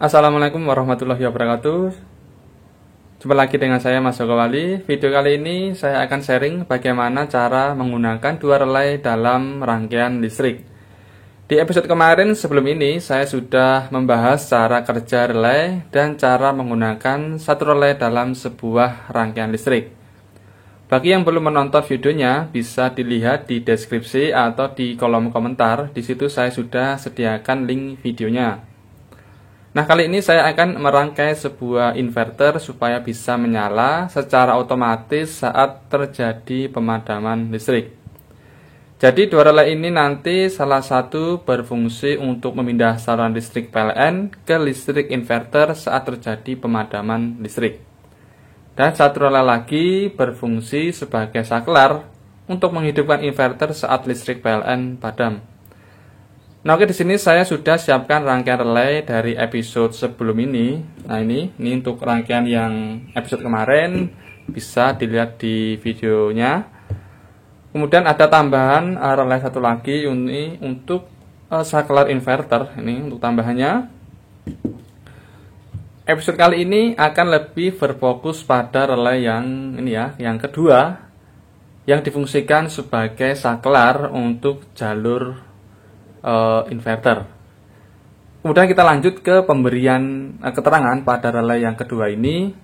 Assalamualaikum warahmatullahi wabarakatuh. Jumpa lagi dengan saya Mas Joko Wali. Video kali ini saya akan sharing bagaimana cara menggunakan dua relay dalam rangkaian listrik. Di episode kemarin sebelum ini saya sudah membahas cara kerja relay dan cara menggunakan satu relay dalam sebuah rangkaian listrik. Bagi yang belum menonton videonya bisa dilihat di deskripsi atau di kolom komentar. Di situ saya sudah sediakan link videonya. Nah, kali ini saya akan merangkai sebuah inverter supaya bisa menyala secara otomatis saat terjadi pemadaman listrik. Jadi dua relay ini nanti salah satu berfungsi untuk memindah saluran listrik PLN ke listrik inverter saat terjadi pemadaman listrik. Dan satu relay lagi berfungsi sebagai saklar untuk menghidupkan inverter saat listrik PLN padam. Nah, oke, di sini saya sudah siapkan rangkaian relay dari episode sebelum ini. Nah, ini untuk rangkaian yang episode kemarin bisa dilihat di videonya. Kemudian ada tambahan relay satu lagi ini untuk saklar inverter. Ini untuk tambahannya. Episode kali ini akan lebih berfokus pada relay yang ini ya, yang kedua, yang difungsikan sebagai saklar untuk jalur inverter. Kemudian kita lanjut ke pemberian keterangan pada relay yang kedua ini.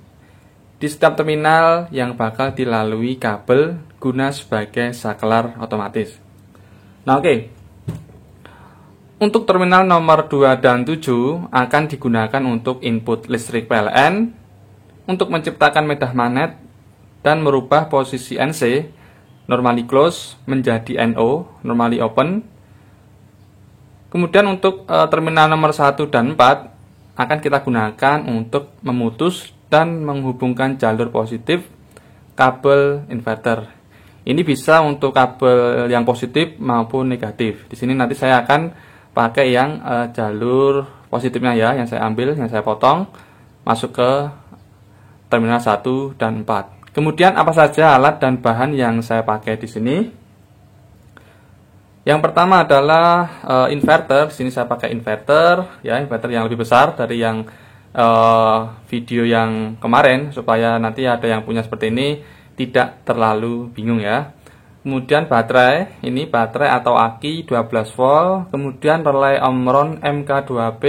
Di setiap terminal yang bakal dilalui kabel guna sebagai saklar otomatis. Nah, oke. Untuk terminal nomor 2 dan 7 akan digunakan untuk input listrik PLN untuk menciptakan medah magnet dan merubah posisi NC normally close menjadi NO normally open. Kemudian untuk terminal nomor 1 dan 4 akan kita gunakan untuk memutus dan menghubungkan jalur positif kabel inverter. Ini bisa untuk kabel yang positif maupun negatif. Di sini nanti saya akan pakai yang jalur positifnya ya, yang saya ambil, yang saya potong masuk ke terminal 1 dan 4. Kemudian apa saja alat dan bahan yang saya pakai di sini? Yang pertama adalah inverter. Di sini saya pakai inverter, ya, inverter yang lebih besar dari yang video yang kemarin supaya nanti ada yang punya seperti ini tidak terlalu bingung ya. Kemudian baterai, ini baterai atau aki 12 volt. Kemudian relay Omron MK2P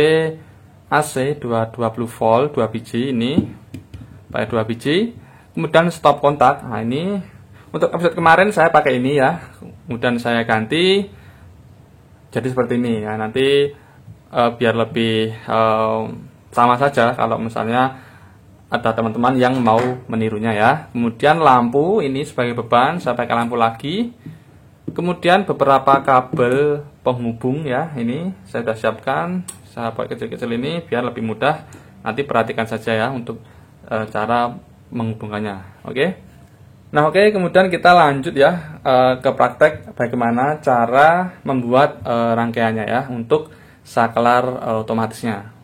AC 220 volt 2 biji ini, pakai 2 biji. Kemudian stop kontak. Nah, ini untuk episode kemarin saya pakai ini ya. Kemudian saya ganti jadi seperti ini ya. Nanti biar lebih sama saja kalau misalnya ada teman-teman yang mau menirunya ya. Kemudian lampu ini sebagai beban, saya pakai lampu lagi. Kemudian beberapa kabel penghubung ya, ini saya sudah siapkan. Saya pakai kecil-kecil ini biar lebih mudah. Nanti perhatikan saja ya untuk cara menghubungkannya. Oke. Nah, oke, kemudian kita lanjut ya ke praktek bagaimana cara membuat rangkaiannya ya untuk saklar otomatisnya.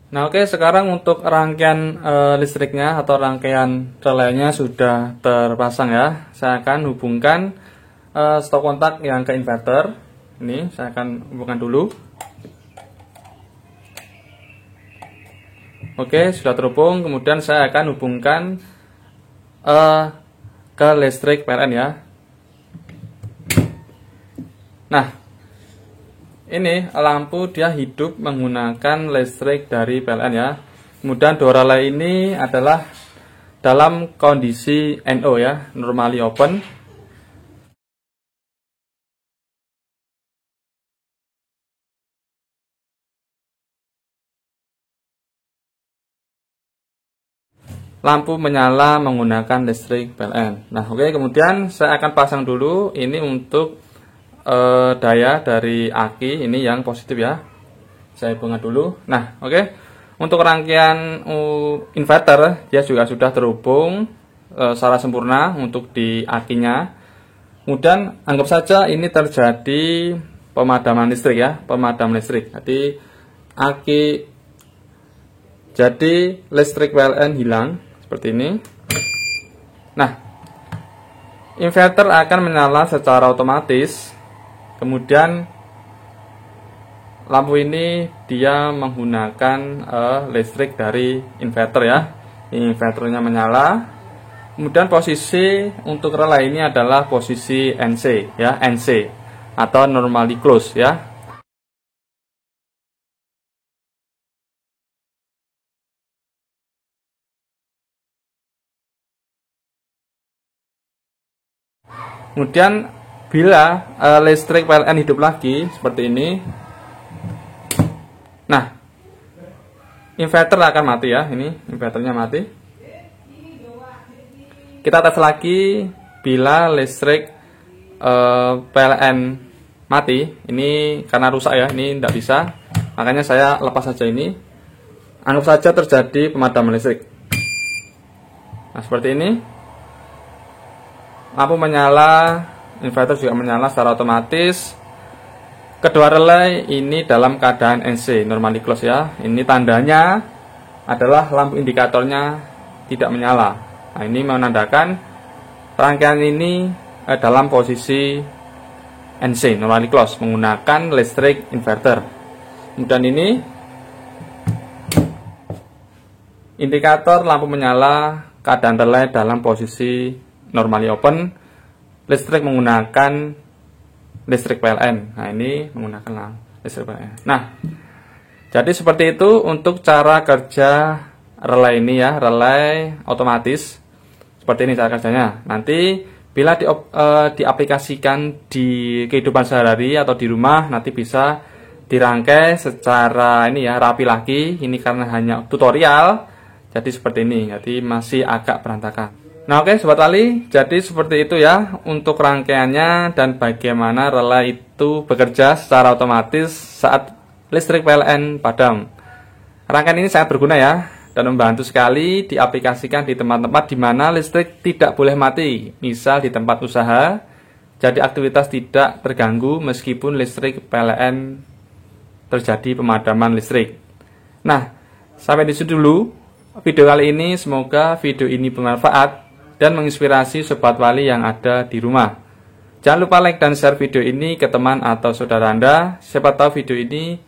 Nah, oke, sekarang untuk rangkaian listriknya atau rangkaian relaynya sudah terpasang ya. Saya akan hubungkan stop kontak yang ke inverter. Ini saya akan hubungkan dulu. Oke, sudah terhubung. Kemudian saya akan hubungkan ke listrik PLN ya. Nah, ini lampu dia hidup menggunakan listrik dari PLN ya. Kemudian dua relay ini adalah dalam kondisi NO ya, normally open. Lampu menyala menggunakan listrik PLN. Nah, oke, kemudian saya akan pasang dulu ini untuk daya dari aki ini yang positif ya. Saya hubungkan dulu. Nah, oke. Untuk rangkaian inverter dia juga sudah terhubung secara sempurna untuk di akinya. Kemudian anggap saja ini terjadi pemadaman listrik ya, pemadaman listrik. Jadi listrik PLN hilang seperti ini. Nah, inverter akan menyala secara otomatis. Kemudian lampu ini dia menggunakan listrik dari inverter ya. Ini inverternya menyala. Kemudian posisi untuk relay ini adalah posisi NC ya, NC atau normally close ya. Kemudian bila listrik PLN hidup lagi seperti ini, nah inverter akan mati ya. Ini inverternya mati. Kita tes lagi bila listrik PLN mati. Ini karena rusak ya, ini tidak bisa. Makanya saya lepas saja ini. Anggap saja terjadi pemadaman listrik. Nah, seperti ini. Lampu menyala, inverter juga menyala secara otomatis. Kedua relay ini dalam keadaan NC, normally close ya. Ini tandanya adalah lampu indikatornya tidak menyala. Nah, ini menandakan rangkaian ini dalam posisi NC, normally close, menggunakan listrik inverter. Kemudian ini indikator lampu menyala, keadaan relay dalam posisi normally open, listrik menggunakan listrik PLN. Nah, ini menggunakan listrik PLN. Nah, jadi seperti itu untuk cara kerja relay ini ya, relay otomatis. Seperti ini cara kerjanya. Nanti bila diaplikasikan di kehidupan sehari-hari atau di rumah, nanti bisa dirangkai secara ini ya, rapi lagi. Ini karena hanya tutorial, jadi seperti ini. Jadi masih agak berantakan. Nah, oke Sobat Wali, jadi seperti itu ya untuk rangkaiannya dan bagaimana relay itu bekerja secara otomatis saat listrik PLN padam. Rangkaian ini sangat berguna ya dan membantu sekali diaplikasikan di tempat-tempat di mana listrik tidak boleh mati, misal di tempat usaha, jadi aktivitas tidak terganggu meskipun listrik PLN terjadi pemadaman listrik. Nah, sampai di situ dulu video kali ini, semoga video ini bermanfaat dan menginspirasi Sobat Wali yang ada di rumah. Jangan lupa like dan share video ini ke teman atau saudara Anda. Siapa tahu video ini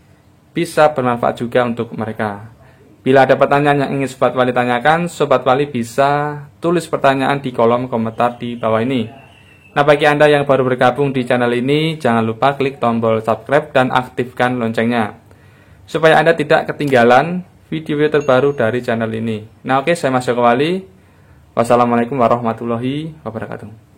bisa bermanfaat juga untuk mereka. Bila ada pertanyaan yang ingin Sobat Wali tanyakan, Sobat Wali bisa tulis pertanyaan di kolom komentar di bawah ini. Nah, bagi Anda yang baru bergabung di channel ini, jangan lupa klik tombol subscribe dan aktifkan loncengnya, supaya Anda tidak ketinggalan video-video terbaru dari channel ini. Nah, oke, saya Mas Joko Wali. Wassalamualaikum warahmatullahi wabarakatuh.